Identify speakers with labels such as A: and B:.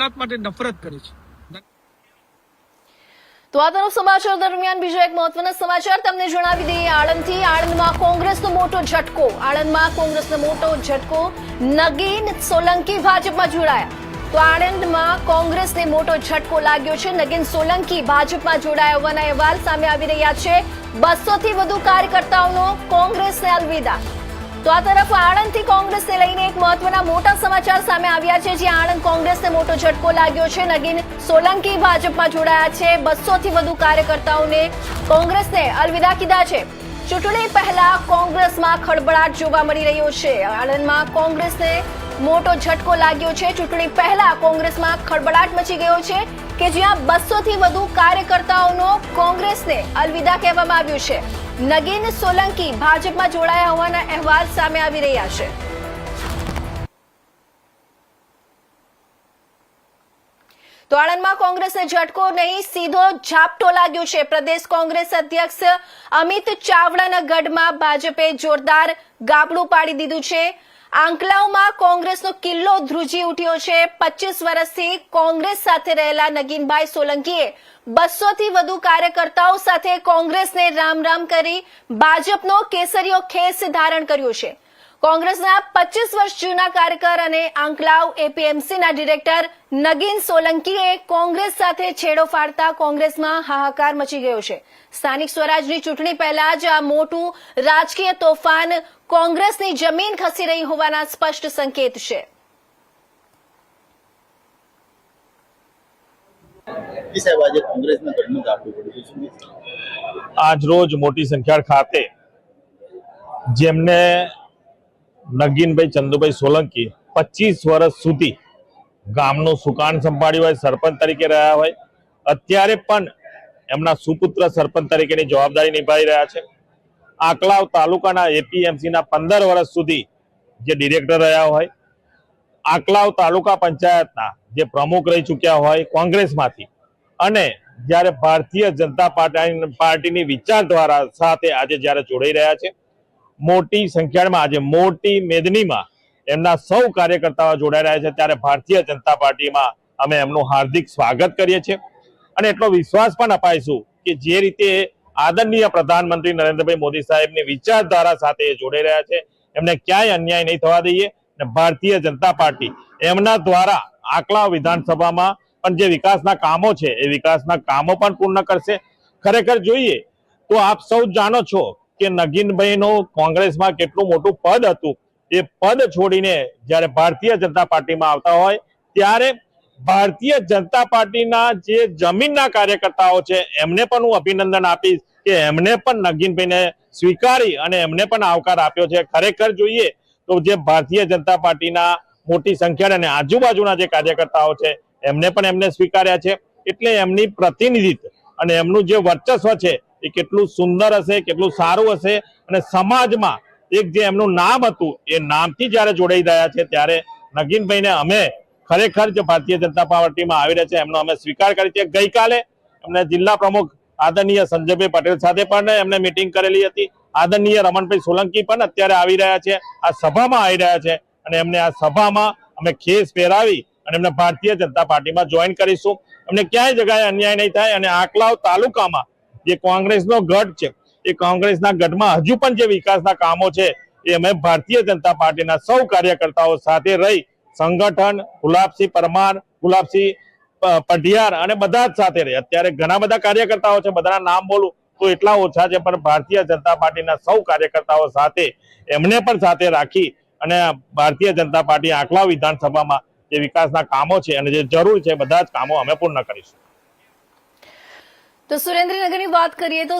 A: માટે નફરત કરે છે।
B: તો આ તરફ સમાચાર દરમિયાન બીજો એક મહત્વના સમાચાર તમને જણાવી દઈએ આણંદથી। આણંદમાં કોંગ્રેસનો મોટો ઝટકો। આણંદમાં કોંગ્રેસનો મોટો ઝટકો। નગીન સોલંકી ભાજપમાં જોડાયા। તો આણંદમાં કોંગ્રેસને મોટો ઝટકો લાગ્યો છે। નગીન સોલંકી ભાજપમાં જોડાયા હોવાના અહેવાલ સામે આવી રહ્યા છે। 200 થી વધુ કાર્યકર્તાઓનો કોંગ્રેસને અલવિદા। તો આ તરફ આણંદથી કોંગ્રેસને લઈને એક મહત્વના મોટા સમાચાર સામે આવ્યા છે, જ્યાં આણંદ કોંગ્રેસને મોટો ઝટકો લાગ્યો છે। નગીન સોલંકી ભાજપમાં જોડાયા છે। 200 થી વધુ કાર્યકર્તાઓને કોંગ્રેસને અલવિદા કીધા છે। ચૂંટણી પહેલા કોંગ્રેસમાં ખળબળાટ જોવા મળી રહ્યો છે। આણંદમાં કોંગ્રેસને મોટો ઝટકો લાગ્યો છે। ચૂંટણી પહેલા કોંગ્રેસમાં ખળબળાટ મચી ગયો છે કે જ્યાં 200 થી વધુ કાર્યકર્તાઓનો કોંગ્રેસને અલવિદા કહેવામાં આવ્યું છે। નગીન સોલંકી ભાજપમાં જોડાયા હોવાના અહેવાલ સામે આવી રહ્યા છે। તો આણંદમાં કોંગ્રેસને ઝટકો નહીં, સીધો ઝાપટો લાગ્યો છે। પ્રદેશ કોંગ્રેસ અધ્યક્ષ અમિત ચાવડાના ગઢમાં ભાજપે જોરદાર ગાબડું પાડી દીધું છે। આંકલાવમાં કોંગ્રેસનો કિલ્લો ધ્રુજી ઉઠ્યો છે। 25 વર્ષથી કોંગ્રેસ સાથે રહેલા નગીનભાઈ સોલંકીએ 200 થી વધુ કાર્યકર્તાઓ સાથે કોંગ્રેસને રામ રામ કરી ભાજપનો કેસરીયો ખેસ ધારણ કર્યો છે। કોંગ્રેસના 25 વર્ષ જૂના કાર્યકર અને આંકલાવ એપીએમસીના ડિરેક્ટર નગીન સોલંકીએ કોંગ્રેસ સાથે છેડો ફાડતા કોંગ્રેસમાં હાહાકાર મચી ગયો છે। સ્થાનિક સ્વરાજની ચૂંટણી પહેલા જ આ મોટું રાજકીય તોફાન કોંગ્રેસની જમીન ખસી રહી હોવાના સ્પષ્ટ સંકેત છે।
C: આજ રોજ મોટી સંખ્યા ખાતે જેમને નગીનભાઈ ચંદુભાઈ સોલંકી 25 વર્ષ સુધી ગામનું સુકાન સંભાળ્યું હોય, સરપંચ તરીકે રહ્યા હોય, અત્યારે પણ એમના સુપુત્ર સરપંચ તરીકેની જવાબદારી નિભાવી રહ્યા છે। આંકલાવ તાલુકાના એપીએમસીના 15 વર્ષ સુધી જે ડિરેક્ટર રહ્યા હોય, આંકલાવ તાલુકા પંચાયતના જે પ્રમુખ રહી ચૂક્યા હોય કોંગ્રેસમાંથી, અને જ્યારે ભારતીય જનતા પાર્ટીની વિચારધારા સાથે આજે જ્યારે જોડાઈ રહ્યા છે, મોટી સંખ્યામાં આજે મોટી મેદનીમાં એમના સૌ કાર્યકર્તાઓ જોડાઈ રહ્યા છે, ત્યારે ભારતીય જનતા પાર્ટીમાં અમે એમનું હાર્દિક સ્વાગત કરીએ છીએ। અને એટલો વિશ્વાસ પણ અપાઈશું કે જે રીતે આદરણીય પ્રધાનમંત્રી નરેન્દ્રભાઈ મોદી સાહેબની વિચારધારા સાથે જોડાઈ રહ્યા છે, એમને ક્યાંય અન્યાય નહીં થવા દઈએ। અને ભારતીય જનતા પાર્ટી એમના દ્વારા આંકલાવ વિધાનસભામાં પણ જે વિકાસના કામો છે એ વિકાસના કામો પણ પૂર્ણ કરશે। ખરેખર જોઈએ તો આપ સૌ જાણો છો કે નગીનભાઈનું કોંગ્રેસમાં કેટલું મોટું પદ હતું, એ પદ છોડીને જ્યારે ભારતીય જનતા પાર્ટીમાં આવતા હોય ત્યારે ભારતીય જનતા પાર્ટીના જે જમીનના કાર્યકર્તાઓ છે એમને પણ હું અભિનંદન આપીશ કે એમને પણ નગીનભાઈને સ્વીકારી અને એમને પણ આવકાર આપ્યો છે। ખરેખર જોઈએ તો જે ભારતીય જનતા પાર્ટીના મોટી સંખ્યા અને આજુબાજુના જે કાર્યકર્તાઓ છે એમને સ્વીકાર્યા છે, એટલે એમની પ્રતિનિધિત્વ અને એમનું જે વર્ચસ્વ છે એ કેટલું સુંદર હશે, કેટલું સારું હશે। અને સમાજમાં એક જે એમનું નામ હતું એ નામથી જ્યારે જોડાઈ રહ્યા છે ત્યારે નગીનભાઈને અમે ખરેખર જે ભારતીય જનતા પાર્ટીમાં આવી રહ્યા છે એમનો અમે સ્વીકાર કરી છે। ગઈકાલે એમને જિલ્લા પ્રમુખ આદરણીય સંજયભાઈ પટેલ સાથે પણ એમને મીટિંગ કરેલી હતી। આદરણીય રમણભાઈ સોલંકી પણ અત્યારે આવી રહ્યા છે, આ સભામાં આવી રહ્યા છે, અને એમને આ સભામાં અમે ખેસ પહેરાવી અને એમને ભારતીય જનતા પાર્ટીમાં જોઈન કરીશું। એમને ક્યાંય જગ્યાએ અન્યાય નહીં થાય। અને આંકલાવ તાલુકામાં જે કોંગ્રેસનો ગઢ છે એ કોંગ્રેસના ગઢમાં હજુ પણ જે વિકાસના કામો છે એ અમે ભારતીય જનતા પાર્ટીના સૌ કાર્યકર્તાઓ સાથે રહી સંગઠન ગુલાબસિંહ પરમાર, ગુલાબસિંહ પઢિયાર અને બધા જ સાથે રહી। અત્યારે ઘણા બધા કાર્યકર્તાઓ છે, બધાના નામ બોલું તો એટલા ઓછા છે, પણ ભારતીય જનતા પાર્ટીના સૌ કાર્યકર્તાઓ સાથે એમને પણ સાથે રાખી અને ભારતીય જનતા પાર્ટી આંકલાવ વિધાનસભામાં જે વિકાસના કામો છે અને જે જરૂર છે બધા જ કામો અમે પૂર્ણ કરીશું।
B: તો સુરેન્દ્રનગરની વાત કરીએ તો